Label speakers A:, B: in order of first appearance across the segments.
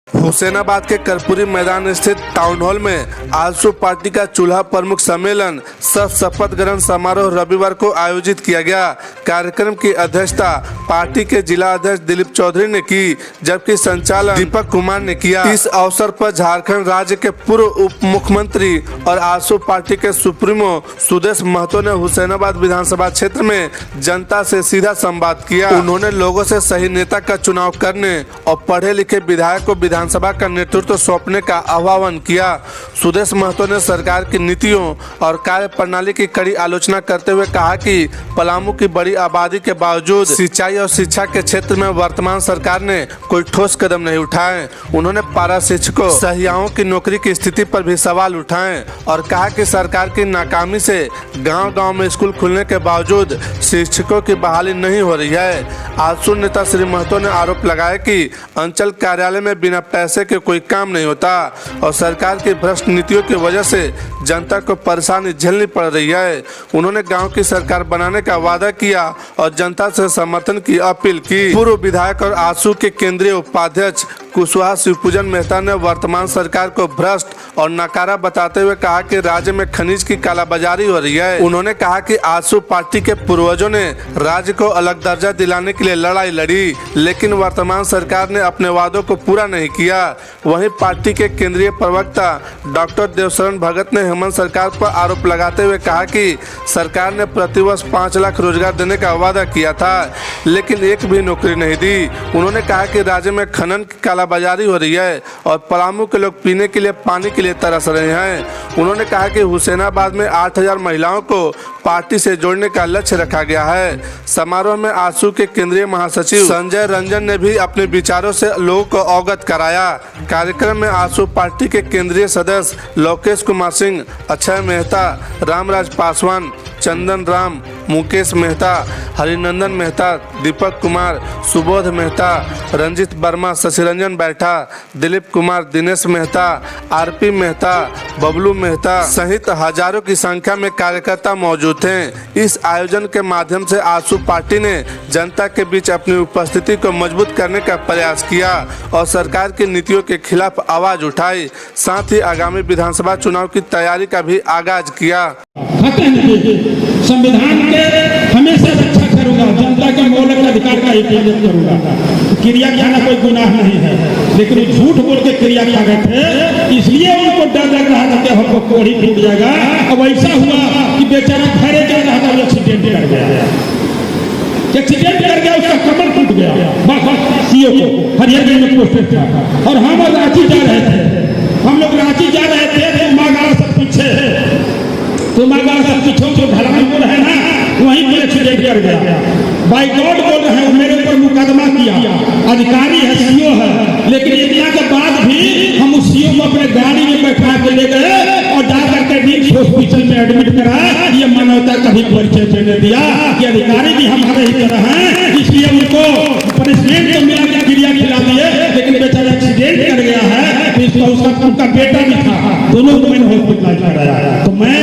A: हुसैनाबाद के कर्पूरी मैदान स्थित टाउन हॉल में आजसू पार्टी का चूल्हा प्रमुख सम्मेलन सह शपथ ग्रहण समारोह रविवार को आयोजित किया गया। कार्यक्रम की अध्यक्षता पार्टी के जिला अध्यक्ष दिलीप चौधरी ने की, जबकि संचालन दीपक कुमार ने किया। इस अवसर पर झारखंड राज्य के पूर्व उप मुख्यमंत्री और आजसू पार्टी के सुप्रीमो सुदेश महतो ने हुसैनाबाद विधानसभा क्षेत्र में जनता से सीधा संवाद किया। उन्होंने लोगों से सही नेता का चुनाव करने और पढ़े लिखे विधायक को विधानसभा का नेतृत्व सौंपने का आह्वान किया। सुदेश महतो ने सरकार की नीतियों और कार्य प्रणाली की कड़ी आलोचना करते हुए कहा कि पलामू की बड़ी आबादी के बावजूद सिंचाई और शिक्षा के क्षेत्र में वर्तमान सरकार ने कोई ठोस कदम नहीं उठाए। उन्होंने पारा शिक्षकों सहियाओं की नौकरी की स्थिति पर भी सवाल उठाए और कहा कि सरकार की नाकामी से गांव-गांव में स्कूल खुलने के बावजूद शिक्षकों की बहाली नहीं हो रही है। आजसू नेता श्री महतो ने आरोप लगाया कि अंचल कार्यालय में बिना पैसे के कोई काम नहीं होता और सरकार की भ्रष्ट नीतियों की वजह से जनता को परेशानी झेलनी पड़ रही है। उन्होंने गांव की सरकार बनाने का वादा किया और जनता से समर्थन की अपील की। पूर्व विधायक और आजसू के केंद्रीय उपाध्यक्ष कुशवाहा शिवपूजन मेहता ने वर्तमान सरकार को भ्रष्ट और नकारा बताते हुए कहा कि राज्य में खनिज की कालाबाजारी हो रही है। उन्होंने कहा कि आजसू पार्टी के पूर्वजों ने राज्य को अलग दर्जा दिलाने के लिए लड़ाई लड़ी, लेकिन वर्तमान सरकार ने अपने वादों को पूरा नहीं किया। वहीं पार्टी के केंद्रीय प्रवक्ता डॉक्टर देवशरण भगत ने हेमंत सरकार पर आरोप लगाते हुए कहा कि सरकार ने प्रतिवर्ष 5 लाख रोजगार देने का वादा किया था, लेकिन एक भी नौकरी नहीं दी। उन्होंने कहा कि राज्य में खनन की कालाबाजारी हो रही है और पलामू के लोग पीने के लिए पानी के लिए तरस रहे हैं। उन्होंने कहा कि हुसैनाबाद में 8000 महिलाओं को पार्टी से जोड़ने का लक्ष्य रखा गया है। समारोह में आजसू के केंद्रीय महासचिव संजय रंजन ने भी अपने विचारों से लोगों को अवगत कराया। कार्यक्रम में आजसू पार्टी के केंद्रीय सदस्य लोकेश कुमार सिंह, अक्षय मेहता, रामराज पासवान, चंदन राम, मुकेश मेहता, हरिनंदन मेहता, दीपक कुमार, सुबोध मेहता, रंजित वर्मा, शशिरंजन बैठा, दिलीप कुमार, दिनेश मेहता, आरपी मेहता, बबलू मेहता सहित हजारों की संख्या में कार्यकर्ता मौजूद थे। इस आयोजन के माध्यम से आजसू पार्टी ने जनता के बीच अपनी उपस्थिति को मजबूत करने का प्रयास किया और सरकार की नीतियों के खिलाफ आवाज उठाई। साथ ही आगामी विधानसभा चुनाव की तैयारी का भी आगाज किया।
B: संविधान के हमेशा रक्षा करूंगा, जनता के मौलिक अधिकार का हिफाजत करूंगा। क्रिया खाना कोई गुनाह नहीं है, लेकिन झूठ बोल के क्रिया खा गए थे, इसलिए उनको डर लग रहा था कि हमको कोड़ी टूट जाएगा। अब ऐसा हुआ कि बेचारा घरे जा रहा था, एक्सीडेंट कर गया, उसका कमर टूट गया। सीओ को हरियाणा में पोस्टेड था और हम रांची जा रहे थे। हम लोग रांची जा रहे थे तो मागाड़ा सब पीछे तो मागाड़ा सब पीछे जो ढलान बोल है ना, वहीं पर एक्सीडेंट कर गया। बाई गॉड बोल रहे हैं, मेरे ऊपर मुकदमा किया, अधिकारी है, सीओ है, लेकिन इतना के बाद भी हम उस सीओ को अपने गाड़ी में बैठा के ले गए और जाकर के रिम्स हॉस्पिटल में एडमिट कराया। ये मानवता का भी परिचय देने दिया कि अधिकारी भी हमारे ही तरह हैं, इसलिए उनको पनिशमेंट तो मिला के क्रिया खिला दिए, लेकिन बेचारा एक्सीडेंट कर गया है तो इसका उनका बेटा भी था, दोनों को मैंने हॉस्पिटलाइज कराया। तो मैं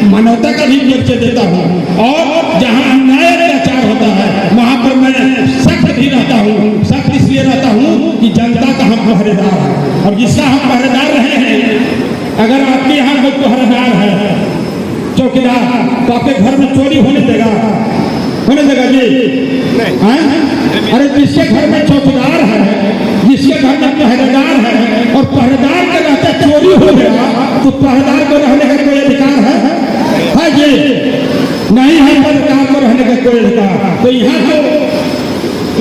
B: मानवता का भी परिचय देता हूँ और जहाँ अन्याय अत्याचार होता है वहाँ पर मैं सख्त भी रहता हूँ। सख्त इसलिए रहता हूँ कि जनता का हम पहरेदार है और जिसका हम पहरेदार रहे हैं। अगर आपके यहाँ कोई पहरेदार है, चौकीदार, तो आपके घर में चोरी होने देगा जी? अरे जिसके घर में चौकीदार है, जिसके घर में पहरेदार है और पहरेदार के रहते चोरी हो गया, तो पहरेदार को रहने का कोई अधिकार है जी? नहीं है पहरेदार को रहने का कोई अधिकार। तो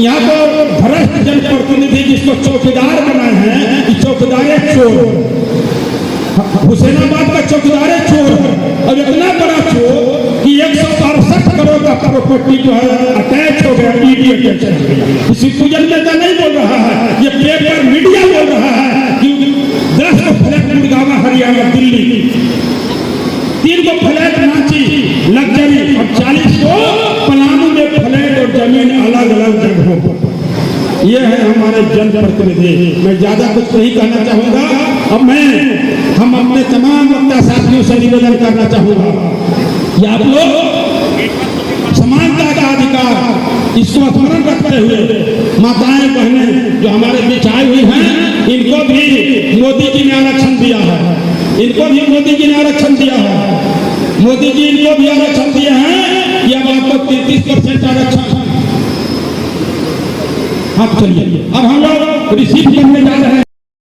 B: यहाँ तो भ्रष्ट जनप्रतिनिधि जिसको चौकीदार बनाए हैं, कि चौकीदार है चोर। हुसैनाबाद का चौकीदार है चोर और इतना बड़ा चोर कि 168 करोड़ का प्रॉपर्टी जो है अटैच हो गया, ईडी अटैच। इसी पूजन नेता नहीं बोल रहा है, ये पेपर मीडिया बोल रहा है कि 10 फ्लैट गुड़गांव, हरियाणा, दिल्ली, 3 को फ्लैट रांची लग्जरी और 40 को पलामू में फ्लैट और जमीन अलग अलग जगहों पर। ये है हमारे जनप्रतिनिधि। मैं ज्यादा कुछ नहीं कहना चाहूंगा। अब हम अपने तमाम वक्ता साथियों से निवेदन करना चाहूंगा कि आप लोग समानता का अधिकार इसको स्मरण रखते हुए माताएं बहनें जो हमारे बीच आई हुई हैं, इनको मोदी जी ने आरक्षण दिया है, इनको भी मोदी जी ने आरक्षण दिया है। मोदी जी इनको भी आरक्षण दिए हैं कि अब आपको 33% आरक्षण। आप चलिए, अब हम लोग रिसीव करने जा रहे हैं।